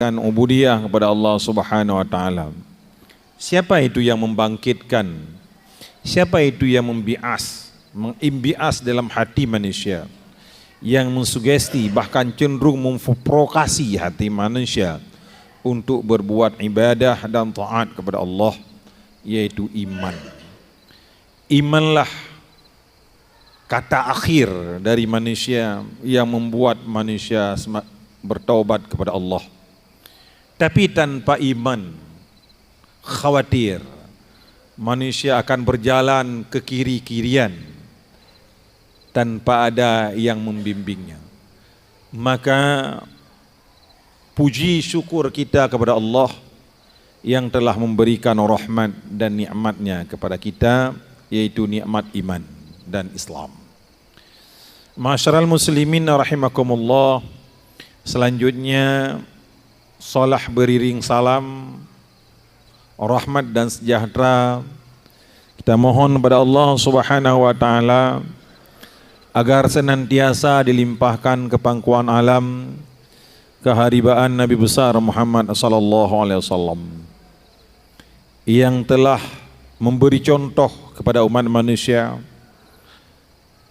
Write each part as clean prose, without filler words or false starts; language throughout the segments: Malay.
menegakkan ubudiyah kepada Allah Subhanahu wa taala. Siapa itu yang membangkitkan? Siapa itu yang mengimbias dalam hati manusia, yang mensugesti bahkan cenderung memprovokasi hati manusia untuk berbuat ibadah dan taat kepada Allah, yaitu iman. Imanlah kata akhir dari manusia yang membuat manusia bertaubat kepada Allah. Tapi tanpa iman, khawatir manusia akan berjalan ke kiri-kirian tanpa ada yang membimbingnya. Maka puji syukur kita kepada Allah yang telah memberikan rahmat dan nikmatnya kepada kita, yaitu nikmat iman dan Islam. Ma'asyiral muslimin rahimakumullah, selanjutnya salah beriring salam, rahmat dan sejahtera kita mohon kepada Allah Subhanahu wa taala agar senantiasa dilimpahkan kepangkuan alam keharibaan Nabi besar Muhammad sallallahu alaihi wasallam yang telah memberi contoh kepada umat manusia,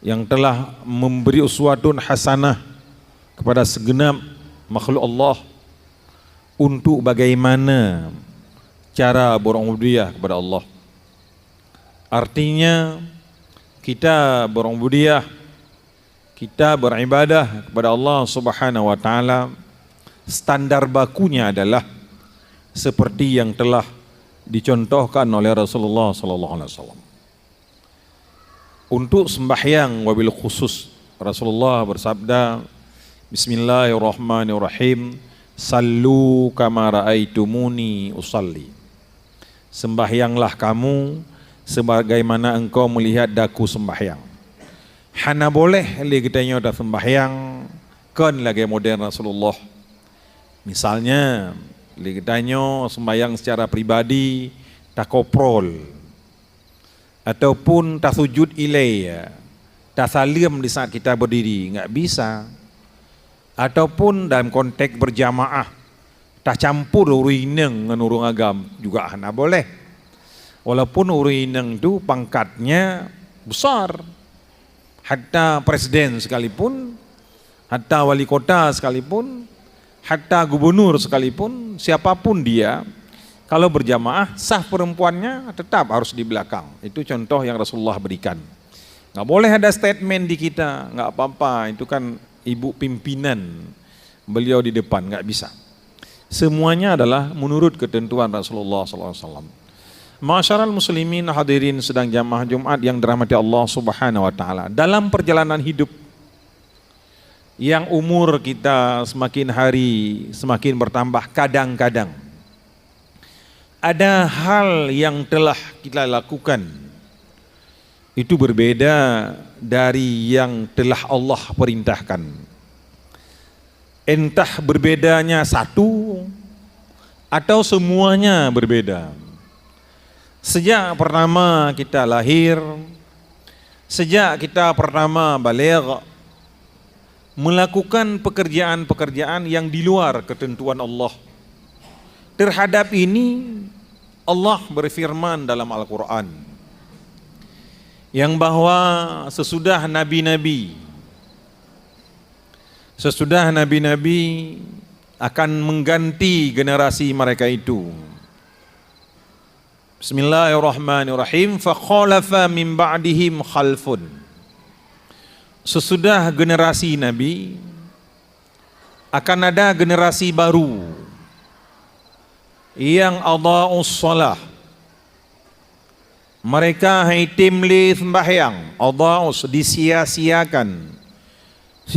yang telah memberi uswatun hasanah kepada segenap makhluk Allah untuk bagaimana cara berubudiyah kepada Allah. Artinya kita berubudiyah, kita beribadah kepada Allah Subhanahu wa taala, standar bakunya adalah seperti yang telah dicontohkan oleh Rasulullah sallallahu alaihi wasallam. Untuk sembahyang wabil khusus Rasulullah bersabda, Bismillahirrahmanirrahim, sallu kama raaitumuni usalli. Sembahyanglah kamu sebagaimana engkau melihat daku sembahyang. Hana boleh li kitanya dah sembahyang kan lagi modern Rasulullah. Misalnya li kitanya sembahyang secara pribadi tak koprol, ataupun tak sujud ilai, tak salim di saat kita berdiri, enggak bisa. Ataupun dalam konteks berjamaah, tak campur urineng dengan urung agam juga hana boleh. Walaupun urineng itu pangkatnya besar, hatta presiden sekalipun, hatta wali kota sekalipun, hatta gubernur sekalipun, siapapun dia, kalau berjamaah sah perempuannya tetap harus di belakang. Itu contoh yang Rasulullah berikan. Nggak boleh ada statement di kita, nggak apa-apa, itu kan ibu pimpinan, beliau di depan, nggak bisa. Semuanya adalah menurut ketentuan Rasulullah SAW. Ma'asyiral muslimin hadirin sedang jamaah Jumat yang dirahmati Allah Subhanahu wa taala. Dalam perjalanan hidup yang umur kita semakin hari semakin bertambah, kadang-kadang ada hal yang telah kita lakukan itu berbeda dari yang telah Allah perintahkan. Entah berbedanya satu atau semuanya berbeda. Sejak pertama kita lahir, sejak kita pertama baligh, melakukan pekerjaan-pekerjaan yang di luar ketentuan Allah. Terhadap ini Allah berfirman dalam Al-Quran yang bahwa sesudah nabi-nabi akan mengganti generasi mereka itu. Bismillahirrahmanirrahim. Fakhalafa min ba'dihim khalfun. Sesudah generasi nabi akan ada generasi baru yang adha'us shalah. Mereka haitim li sembahyang, adha'us disia-siakan.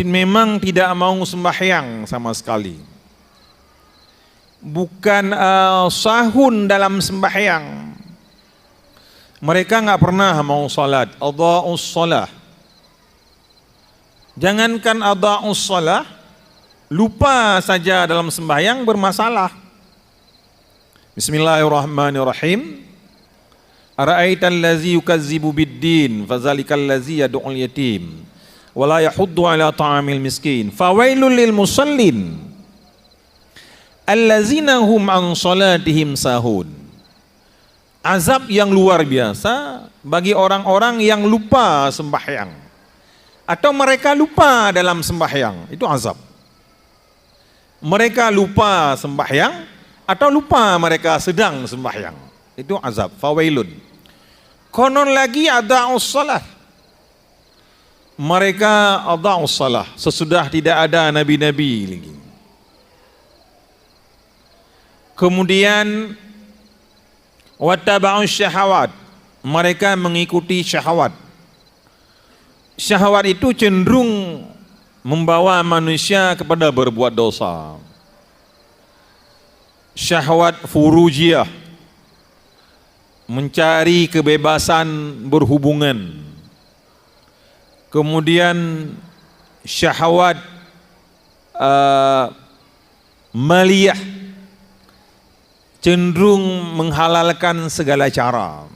Memang tidak mau sembahyang sama sekali. Bukan sahun dalam sembahyang. Mereka enggak pernah mau salat, adha'us shalah. Jangankan adha'us shalah, lupa saja dalam sembahyang bermasalah. Bismillahirrahmanirrahim. Ara'aital ladzi yukazzibu bid-din fazalikal ladzi yad'ul yatim wa la yahuddu 'ala ta'amil miskin fawailul lil musallin allazina hum an salatihim sahun. Azab yang luar biasa bagi orang-orang yang lupa sembahyang atau mereka lupa dalam sembahyang. Itu azab. Mereka lupa sembahyang atau lupa mereka sedang sembahyang. Itu azab, fawailun. Konon lagi ada'us salat. Mereka ada'us salah sesudah tidak ada nabi-nabi lagi. Kemudian wattaba'us syahawat. Mereka mengikuti syahwat. Syahwat itu cenderung membawa manusia kepada berbuat dosa. Syahwat furujiyah, mencari kebebasan berhubungan. Kemudian syahwat maliyah, cenderung menghalalkan segala cara,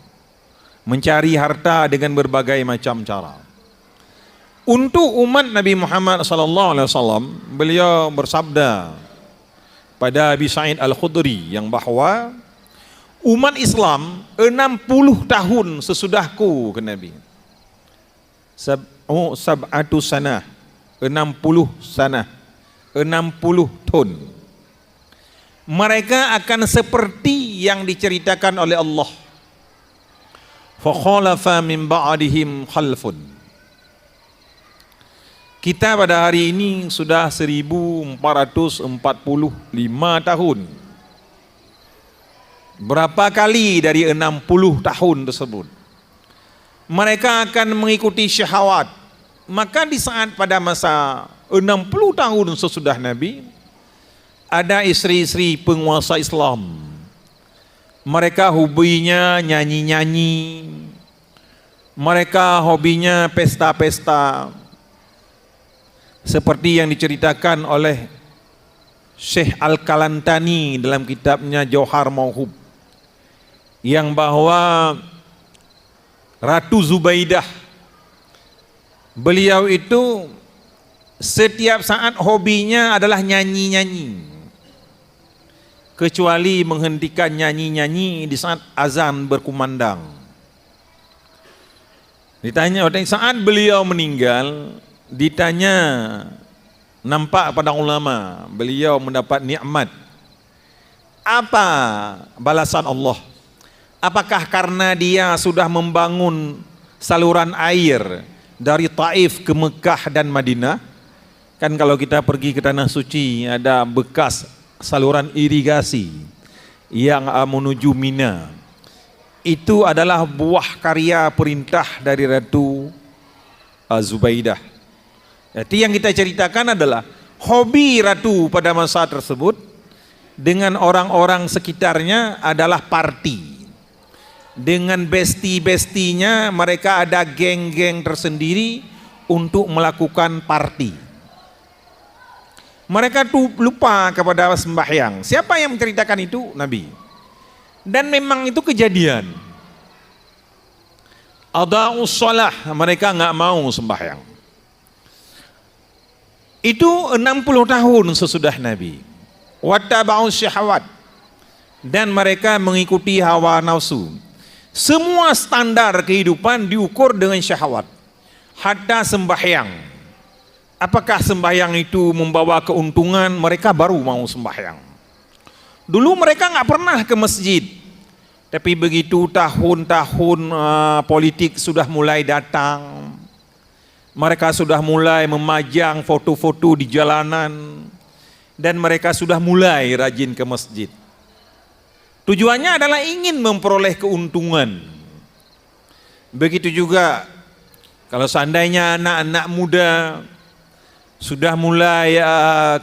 mencari harta dengan berbagai macam cara. Untuk umat Nabi Muhammad SAW, beliau bersabda pada Abi Sa'id Al-Khudri yang bahwa umat Islam 60 tahun sesudahku ke Nabi. Sab'atu sanah, 60 sanah, 60 tahun. Mereka akan seperti yang diceritakan oleh Allah. Fa khalafa min ba'dihim khalfun. Kita pada hari ini sudah 1445 tahun. Berapa kali dari 60 tahun tersebut mereka akan mengikuti syahwat. Maka di saat pada masa 60 tahun sesudah Nabi, ada istri-istri penguasa Islam. Mereka hobinya nyanyi-nyanyi, mereka hobinya pesta-pesta, seperti yang diceritakan oleh Syekh Al-Kalantani dalam kitabnya Jauhar Mauhub, yang bahwa Ratu Zubaidah, beliau itu setiap saat hobinya adalah nyanyi-nyanyi, kecuali menghentikan nyanyi-nyanyi di saat azan berkumandang. Ditanya saat beliau meninggal, ditanya, nampak pada ulama beliau mendapat nikmat. Apa balasan Allah? Apakah karena dia sudah membangun saluran air dari Taif ke Mekah dan Madinah? Kan kalau kita pergi ke Tanah Suci ada bekas saluran irigasi yang menuju Mina. Itu adalah buah karya perintah dari Ratu Zubaidah. Jadi yang kita ceritakan adalah hobi Ratu pada masa tersebut dengan orang-orang sekitarnya adalah party. Dengan besti-bestinya mereka ada geng-geng tersendiri untuk melakukan party. Mereka tuh lupa kepada sembahyang. Siapa yang menceritakan itu? Nabi. Dan memang itu kejadian. Ada'us shalah, mereka nggak mau sembahyang. Itu 60 tahun sesudah Nabi. Wattaba'us syahawat, dan mereka mengikuti hawa nafsu. Semua standar kehidupan diukur dengan syahwat. Hatta sembahyang. Apakah sembahyang itu membawa keuntungan? Mereka baru mau sembahyang. Dulu mereka nggak pernah ke masjid. Tapi begitu tahun-tahun politik sudah mulai datang, mereka sudah mulai memajang foto-foto di jalanan, dan mereka sudah mulai rajin ke masjid. Tujuannya adalah ingin memperoleh keuntungan. Begitu juga kalau seandainya anak-anak muda sudah mulai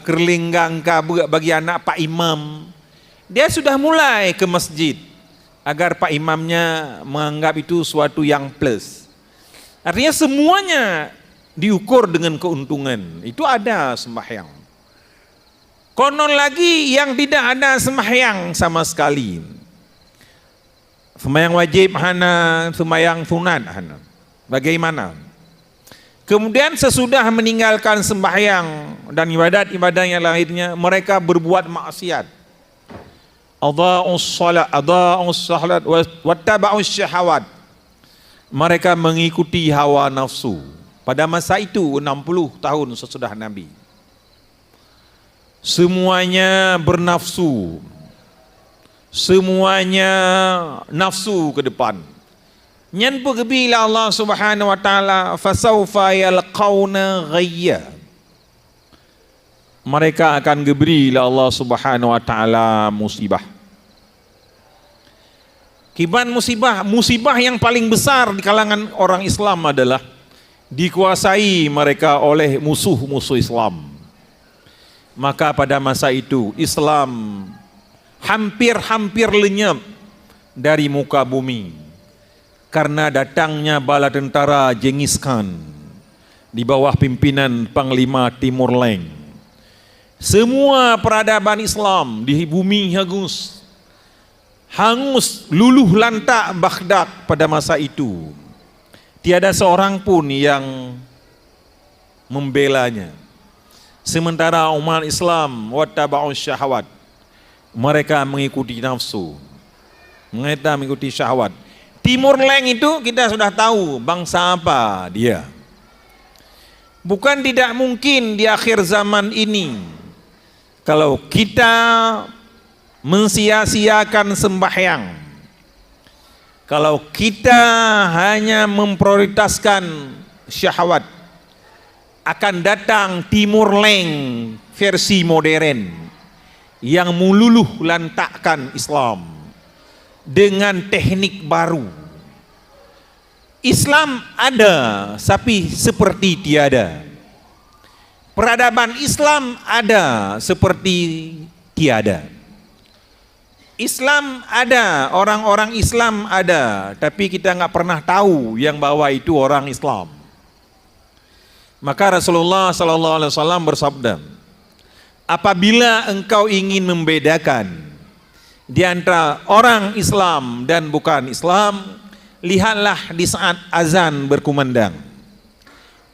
kerlinggangka bagi anak Pak Imam, dia sudah mulai ke masjid agar Pak Imamnya menganggap itu suatu yang plus. Artinya semuanya diukur dengan keuntungan. Itu ada sembahyang. Konon lagi yang tidak ada sembahyang sama sekali. Sembahyang wajib hana, sembahyang sunat hana. Bagaimana? Kemudian sesudah meninggalkan sembahyang dan ibadat-ibadat yang lainnya, mereka berbuat maksiat. adaa'us salat wattaba'us syahawat. Mereka mengikuti hawa nafsu. Pada masa itu 60 tahun sesudah Nabi, semuanya bernafsu, semuanya nafsu ke depan. Nyan pergebila Allah Subhanahu wa taala, fasawfa yalqauna ghayya. Mereka akan geberilah Allah Subhanahu wa taala musibah. Kiban musibah yang paling besar di kalangan orang Islam adalah dikuasai mereka oleh musuh-musuh Islam. Maka pada masa itu Islam hampir lenyap dari muka bumi karena datangnya bala tentara Genghis Khan di bawah pimpinan Panglima Timur Leng. Semua peradaban Islam di bumi hangus, luluh lantak Baghdad pada masa itu. Tiada seorang pun yang membelanya. Sementara umat Islam wattaba'us syahawat, mereka mengikuti nafsu, mereka mengikuti syahwat. Timur Leng itu kita sudah tahu bangsa apa dia. Bukan tidak mungkin di akhir zaman ini kalau kita mensia-siakan sembahyang, kalau kita hanya memprioritaskan syahwat, akan datang Timur Leng versi modern yang meluluh lantakkan Islam dengan teknik baru. Islam ada, tapi seperti tiada. Peradaban Islam ada, seperti tiada. Islam ada, orang-orang Islam ada, tapi kita nggak pernah tahu yang bawa itu orang Islam. Maka Rasulullah SAW bersabda, apabila engkau ingin membedakan di antara orang Islam dan bukan Islam, lihatlah di saat azan berkumandang.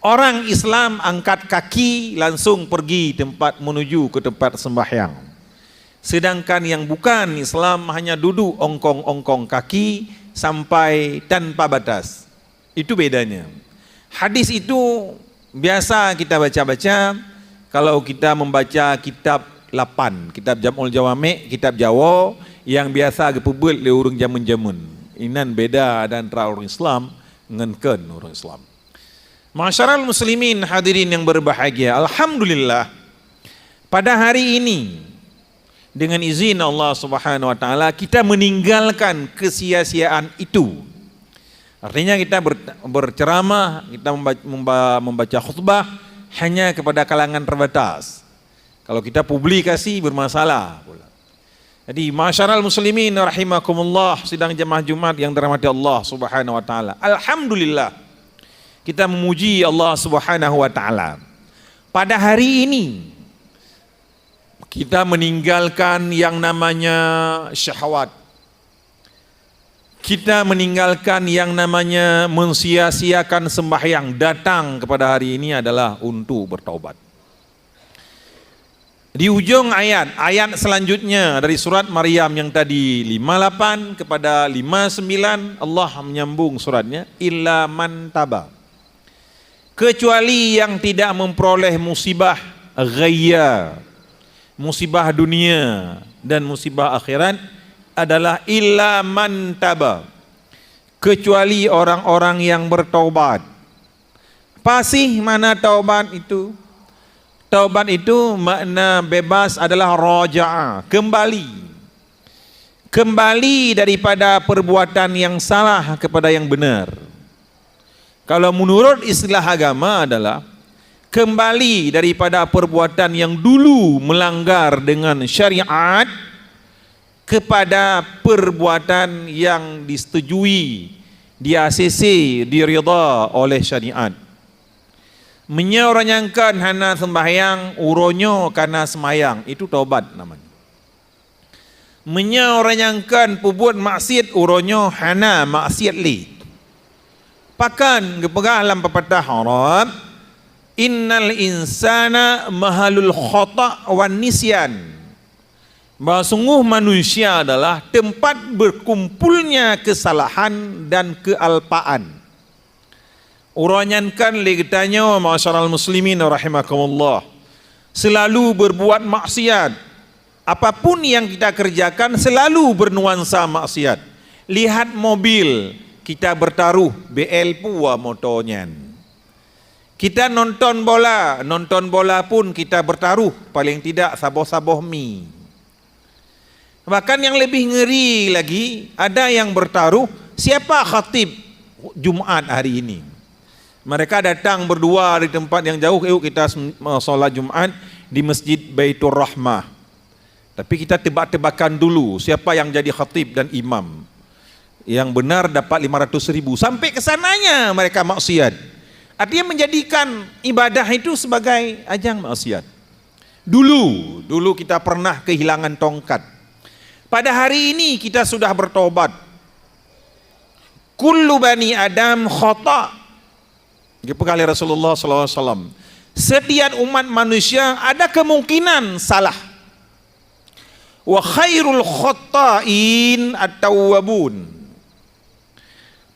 Orang Islam angkat kaki langsung pergi menuju ke tempat sembahyang. Sedangkan yang bukan Islam hanya duduk ongkong-ongkong kaki sampai tanpa batas. Itu bedanya. Hadis itu biasa kita baca-baca kalau kita membaca kitab 8, kitab Jam'ul Jawami', kitab Jawa yang biasa gepebut le urang jamun-jamun. Inan beda dan antara orang Islam dengan orang Islam. Masyarakat muslimin hadirin yang berbahagia, alhamdulillah pada hari ini dengan izin Allah Subhanahu wa taala kita meninggalkan kesia-siaan itu. Artinya kita berceramah, kita membaca khutbah hanya kepada kalangan terbatas. Kalau kita publikasi bermasalah pula. Jadi masyarakat muslimin rahimakumullah, sidang jemaah Jumat yang dirahmati Allah Subhanahu wa taala. Alhamdulillah kita memuji Allah Subhanahu wa taala. Pada hari ini kita meninggalkan yang namanya syahwat. Kita meninggalkan yang namanya mensia-siakan sembahyang. Datang kepada hari ini adalah untuk bertaubat. Di ujung ayat selanjutnya dari surat Maryam yang tadi 58 kepada 59, Allah menyambung suratnya, illa man taba. Kecuali yang tidak memperoleh musibah ghayya, musibah dunia dan musibah akhirat adalah illa man taba, kecuali orang-orang yang bertaubat. Pasih mana taubat itu? Taubat itu makna bebas adalah raja'ah, kembali daripada perbuatan yang salah kepada yang benar. Kalau menurut istilah agama adalah kembali daripada perbuatan yang dulu melanggar dengan syariat kepada perbuatan yang disetujui, di-ACC, diridha oleh syariat. Menyoranyangkan hana sembahyang, uronyo karena semayang, itu taubat namanya. Menyoranyangkan perbuat maksiat, uronyo hana maksiat li. Pakan gepegah dalam pepatah Arab, innal insana mahalul khata' wan nisyan. bahwa sungguh manusia adalah tempat berkumpulnya kesalahan dan kealpaan. Uranyankan legetanya ma'asyaral muslimin rahimakumullah, selalu berbuat maksiat. Apapun yang kita kerjakan selalu bernuansa maksiat. Lihat mobil, kita bertaruh BL pua motornya. Kita nonton bola pun kita bertaruh paling tidak saboh-saboh mi. Bahkan yang lebih ngeri lagi, ada yang bertaruh siapa khatib Jumat hari ini. Mereka datang berdua di tempat yang jauh, yuk kita solat Jumat di Masjid Baitur Rahmah. Tapi kita tebak-tebakan dulu siapa yang jadi khatib dan imam. Yang benar dapat 500.000, sampai ke sananya mereka maksiat. Artinya menjadikan ibadah itu sebagai ajang maksiat. Dulu kita pernah kehilangan tongkat. Pada hari ini kita sudah bertobat. Kullu bani Adam khata'. Dikali Rasulullah SAW. Setiap umat manusia ada kemungkinan salah. Wa khairul khata'in at-tawwabun.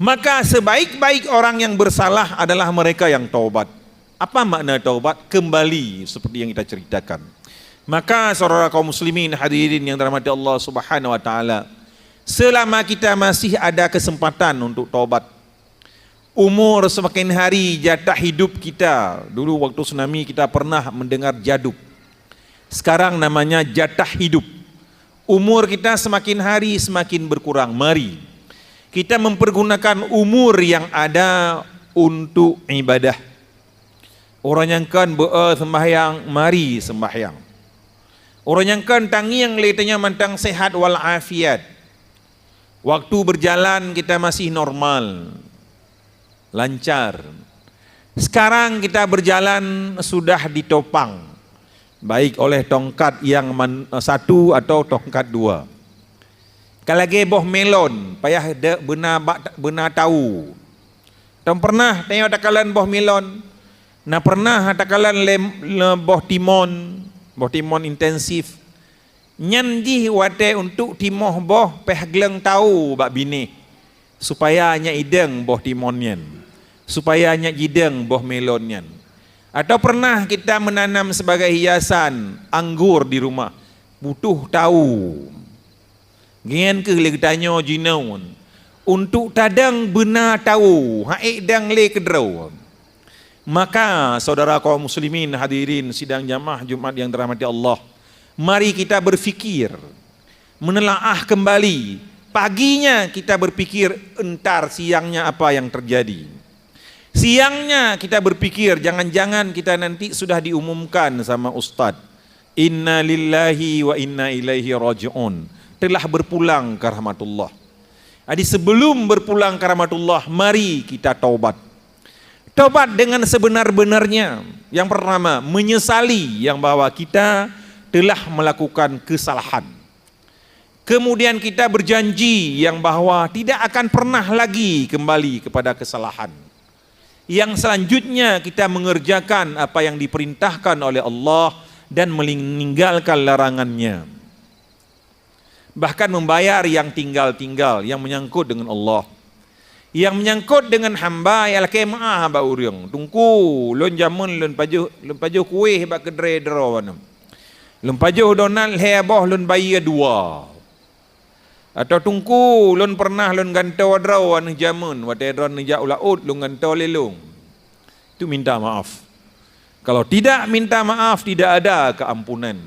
Maka sebaik-baik orang yang bersalah adalah mereka yang taubat. Apa makna taubat? Kembali seperti yang kita ceritakan. Maka saudara kaum muslimin hadirin yang dirahmati Allah Subhanahu wa taala, selama kita masih ada kesempatan untuk taubat, umur semakin hari jatah hidup kita. Dulu waktu tsunami kita pernah mendengar jaduk. Sekarang namanya jatah hidup. Umur kita semakin hari semakin berkurang. Mari kita mempergunakan umur yang ada untuk ibadah. Orang yang kan sembahyang, mari sembahyang. Orang yang kan tangi yang letanya mantang sehat wal afiat. Waktu berjalan kita masih normal, lancar. Sekarang kita berjalan sudah ditopang, baik oleh tongkat yang satu atau tongkat dua. Kalau lagi boh melon, payah benar tahu. Tak pernah tengok takalan boh melon. Nah pernah takalan boh timon intensif. Nyanji wate untuk timoh boh pehgleng tahu bak bini. Supaya nya ideng boh timonnya. Supaya nya jideng boh melonnya. Atau pernah kita menanam sebagai hiasan anggur di rumah. Butuh tahu. Gian ke le tanya jinaun untuk tadang benar tahu haik dang le kedrau. Maka saudara kaum muslimin hadirin sidang jamaah Jumat yang dirahmati Allah, mari kita berfikir, menelaah kembali. Paginya kita berpikir entar siangnya apa yang terjadi. Siangnya kita berpikir jangan-jangan kita nanti sudah diumumkan sama ustaz, inna lillahi wa inna ilaihi raji'un, telah berpulang ke rahmatullah. Jadi sebelum berpulang ke rahmatullah, mari kita taubat. Taubat dengan sebenar-benarnya. Yang pertama, menyesali yang bahwa kita telah melakukan kesalahan. Kemudian kita berjanji yang bahwa tidak akan pernah lagi kembali kepada kesalahan. Yang selanjutnya kita mengerjakan apa yang diperintahkan oleh Allah dan meninggalkan larangannya. Bahkan membayar yang tinggal-tinggal yang menyangkut dengan Allah, yang menyangkut dengan hamba ialah kemaah ba urang tungku lon jamun lon pajuh kuih ba kedre derawan lon pajuh donal heboh lon bayi dua atau tungku lon pernah lon gantau derawan jamun wate dron ja ulaut lon gantau lelung. Itu minta maaf. Kalau tidak minta maaf tidak ada keampunan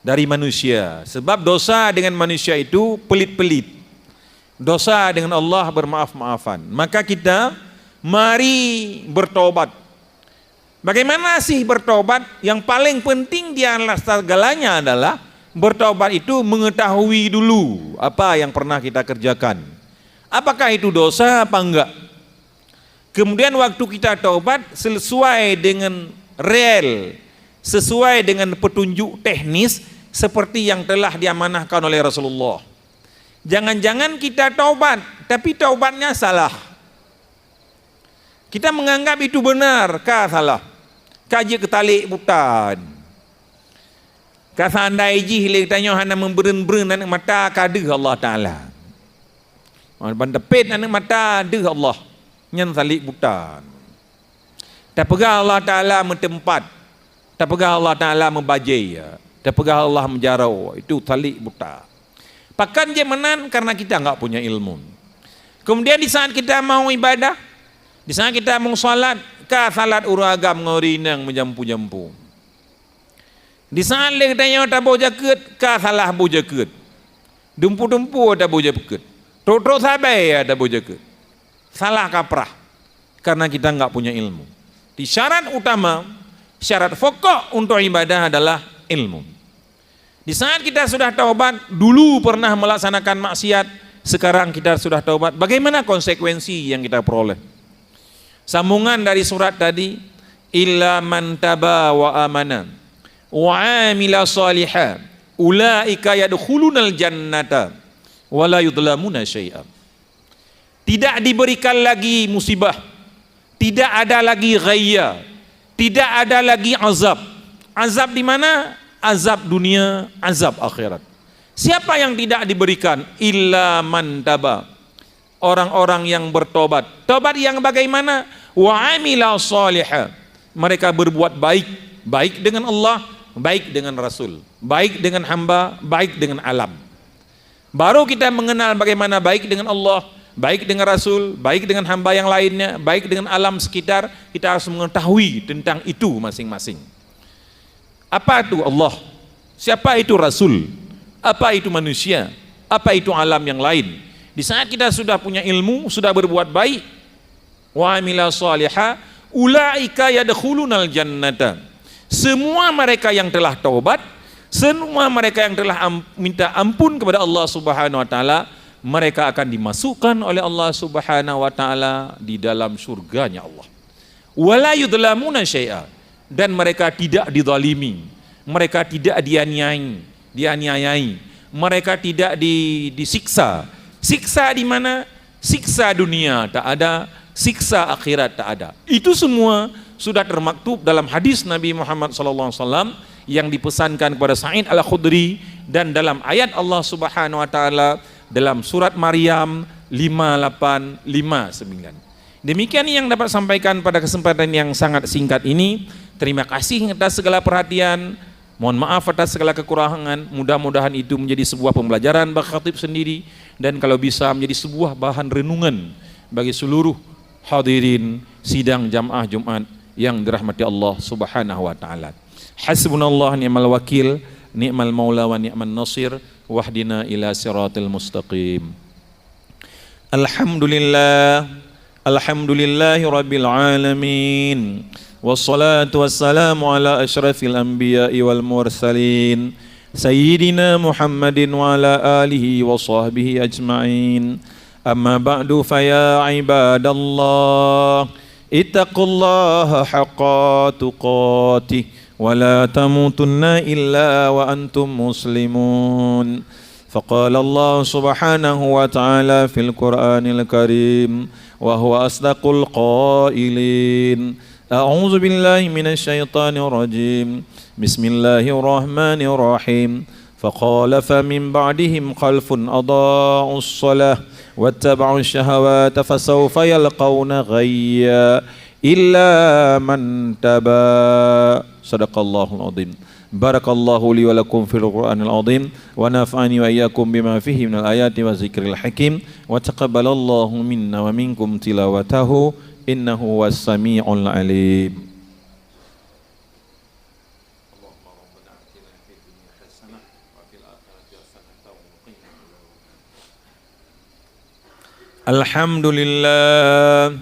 dari manusia. Sebab dosa dengan manusia itu pelit-pelit. Dosa dengan Allah bermaaf-maafan. Maka kita mari bertobat. Bagaimana sih bertobat? Yang paling penting di antara segalanya adalah bertobat itu mengetahui dulu apa yang pernah kita kerjakan. Apakah itu dosa apa enggak? Kemudian waktu kita taubat sesuai dengan real, sesuai dengan petunjuk teknis seperti yang telah diamanahkan oleh Rasulullah. Jangan-jangan kita taubat, tapi taubatnya salah. Kita menganggap itu benar, kah salah? Kaji ketalik bukan. Kasa andai ji le tanya hana memberen-beren anak mata kadeh Allah Taala. Bandepit anak mata deh Allah. Nyan salik buta. Tak pegah Allah Taala mentempat. Tak pegah Allah Taala membajai. Tak pegah Allah menjarau. Itu salik buta. Pakan je menan karena kita enggak punya ilmu. Kemudian di saat kita mau ibadah, di saat kita mau salat, ka salat uragam ngorinang menjampu-jampu. Di saat le tanya tak boleh jaket, ka salah boleh jaket. Dumpu-dumpu tak boleh jaket. Trot-trot sabai tak boleh jaket. Salah kaprah karena kita enggak punya ilmu. Di syarat utama, syarat pokok untuk ibadah adalah ilmu. Di saat kita sudah taubat, dulu pernah melaksanakan maksiat, sekarang kita sudah taubat, bagaimana konsekuensi yang kita peroleh? Sambungan dari surat tadi, illa man taba wa amana wa amila salihah ulaika yadkhulunal jannata wa la yudlamuna syai'a. Tidak diberikan lagi musibah, tidak ada lagi ghayya, tidak ada lagi azab. Azab di mana? Azab dunia, azab akhirat. Siapa yang tidak diberikan? Illa man taba. Orang-orang yang bertobat. Tobat yang bagaimana? Wa amila salihah. Mereka berbuat baik, baik dengan Allah, baik dengan Rasul, baik dengan hamba, baik dengan alam. Baru kita mengenal bagaimana baik dengan Allah, baik dengan Rasul, baik dengan hamba yang lainnya, baik dengan alam sekitar. Kita harus mengetahui tentang itu masing-masing. Apa itu Allah? Siapa itu Rasul? Apa itu manusia? Apa itu alam yang lain? Di saat kita sudah punya ilmu, sudah berbuat baik, wa amila salihah, ulaika yadkhulunal jannata. Semua mereka yang telah taubat, semua mereka yang telah minta ampun kepada Allah Subhanahu wa taala, mereka akan dimasukkan oleh Allah Subhanahu wa taala di dalam surganya Allah. Wala yudlamuna syai'a, dan mereka tidak dizalimi, mereka tidak dianiayai, mereka tidak disiksa. Siksa di mana? Siksa dunia tak ada, siksa akhirat tak ada. Itu semua sudah termaktub dalam hadis Nabi Muhammad SAW yang dipesankan kepada Sa'id Al-Khudri, dan dalam ayat Allah Subhanahu wa taala dalam surat Maryam 5859. Demikian yang dapat sampaikan pada kesempatan yang sangat singkat ini. Terima kasih atas segala perhatian. Mohon maaf atas segala kekurangan. Mudah-mudahan itu menjadi sebuah pembelajaran bagi khatib sendiri, dan kalau bisa menjadi sebuah bahan renungan bagi seluruh hadirin sidang jamaah Jumat yang dirahmati Allah Subhanahu wa taala. Hasbunallah ni'mal wakil, ni'mal maula wa ni'man nasir, wahdina ila siratil mustaqim. Alhamdulillah, alhamdulillahi rabbil alamin. Wassalatu wassalamu ala asyrafil anbiya'i wal mursalin, sayyidina Muhammadin wa ala alihi wa sahbihi ajma'in. Amma ba'du faya ibadallah, ittaqullaha haqqa tuqatih wa la tamutunna illa wa antum muslimun. Faqala Allah subhanahu wa ta'ala fil Qur'anil karim wa huwa asdaqul qailin. A'udzu billahi minasy syaithanir rajim. Bismillahirrahmanir rahim. Faqalafa min ba'dihim khalfun adaa'us shalah wattaba'u syahawati fasawfa yalqawna ghayya illa man taba. Sadaqallahul azim. Barakallahu li wa lakum fil Qur'anil azim wa nafa'ani wa iyyakum bima fihi minal ayati wa zikril hakim wa taqabbalallahu minna wa minkum tilawatahu innahu was-sami'ul alim. Alhamdulillah,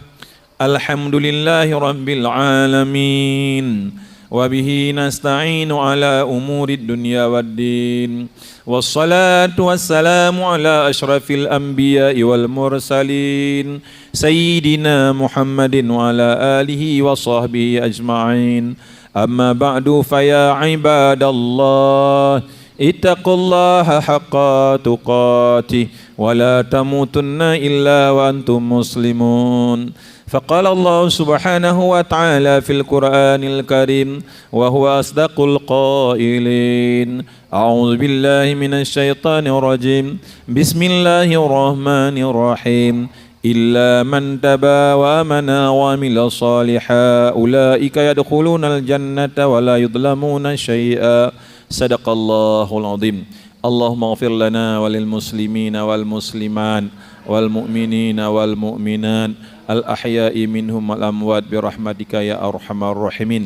alhamdulillahi rabbil alamin, wa bihi nasta'inu ala umurid dunya waddin, wassalatu wassalamu ala asyrafil anbiya'i wal mursalin, sayyidina Muhammadin wa ala alihi wa sahbihi ajma'in. Amma ba'du faya ibadallah, اتقوا الله حق تقاته ولا تموتن إلا وأنتم مسلمون. فقال الله سبحانه وتعالى في القرآن الكريم وهو أصدق القائلين: أعوذ بالله من الشيطان الرجيم بسم الله الرحمن الرحيم إلا من تاب وآمن وعمل صالحا أولئك يدخلون الجنة ولا يظلمون شيئا. صدق الله العظيم. اللهم اغفر لنا وللمسلمين والمسلمات والمؤمنين والمؤمنات الأحياء منهم والأموات برحمتك يا أرحم الراحمين.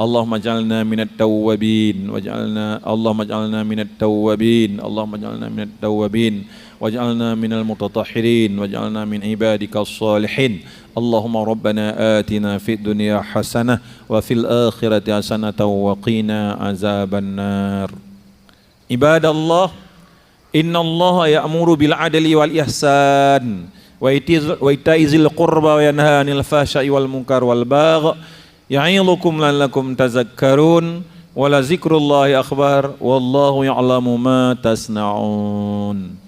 اللهم اجعلنا من التوابين اللهم اجعلنا من التوابين اللهم اجعلنا من التوابين واجعلنا من المتطهرين واجعلنا من عبادك الصالحين. اللهم ربنا آتنا في الدنيا حسنة وفي الآخرة حسنة وقنا عذاب النار. عباد الله، إن الله يأمر بالعدل والإحسان وإيتاء ذي القربى وينهى عن الفحشاء والمنكر والبغي يعظكم لعلكم تذكرون ولذكر الله أكبر والله يعلم ما تصنعون.